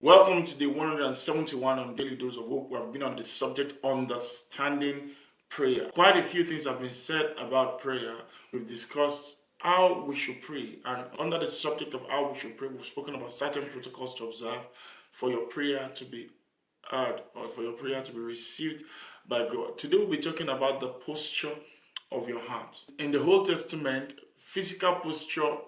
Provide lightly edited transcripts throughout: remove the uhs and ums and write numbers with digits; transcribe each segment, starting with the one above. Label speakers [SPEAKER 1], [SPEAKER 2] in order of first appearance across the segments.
[SPEAKER 1] Welcome to day 171 on Daily Dose of Hope. We have been on the subject understanding prayer. Quite a few things have been said about prayer. We've discussed how we should pray, and under the subject of how we should pray, we've spoken about certain protocols to observe for your prayer to be heard or for your prayer to be received by God. Today we'll be talking about the posture of your heart. In the Old Testament, physical posture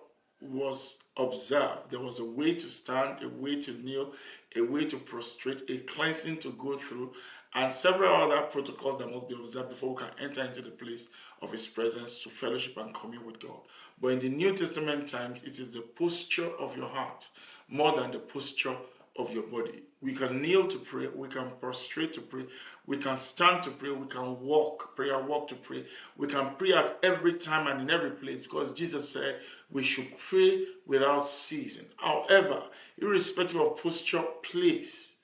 [SPEAKER 1] was observed. There was a way to stand, a way to kneel, a way to prostrate, a cleansing to go through, and several other protocols that must be observed before we can enter into the place of His presence to fellowship and commune with God. But in the New Testament times, it is the posture of your heart more than the posture of your body. We can kneel to pray, we can prostrate to pray, we can stand to pray, we can walk to pray. We can pray at every time and in every place because Jesus said we should pray without ceasing. However, irrespective of posture, place,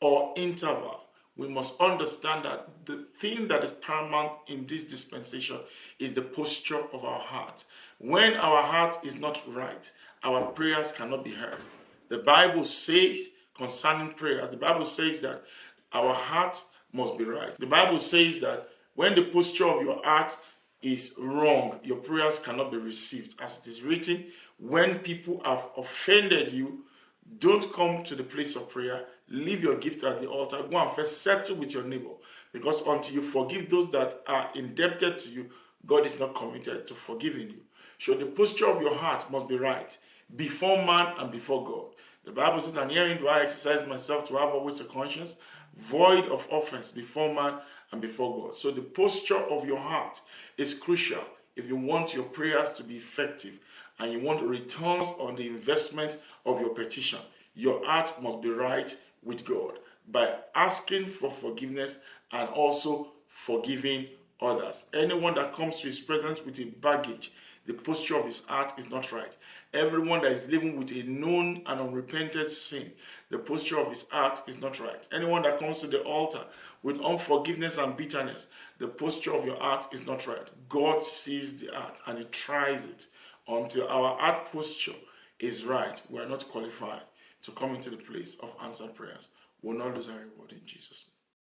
[SPEAKER 1] or interval, we must understand that the thing that is paramount in this dispensation is the posture of our heart. When our heart is not right, our prayers cannot be heard. The Bible says concerning prayer, the Bible says that our heart must be right. The Bible says that when the posture of your heart is wrong, your prayers cannot be received. As it is written, when people have offended you, don't come to the place of prayer. Leave your gift at the altar. Go and first settle with your neighbor. Because until you forgive those that are indebted to you, God is not committed to forgiving you. So the posture of your heart must be right before man and before God. The Bible says, and herein do I exercise myself to have always a conscience, void of offense before man and before God. So the posture of your heart is crucial if you want your prayers to be effective and you want returns on the investment of your petition. Your heart must be right with God by asking for forgiveness and also forgiving others. Anyone that comes to His presence with a baggage, the posture of his heart is not right. Everyone that is living with a known and unrepented sin, the posture of his heart is not right. Anyone that comes to the altar with unforgiveness and bitterness, the posture of your heart is not right. God sees the heart and He tries it. Until our heart posture is right, we are not qualified to come into the place of answered prayers. We will not lose our reward in Jesus' name.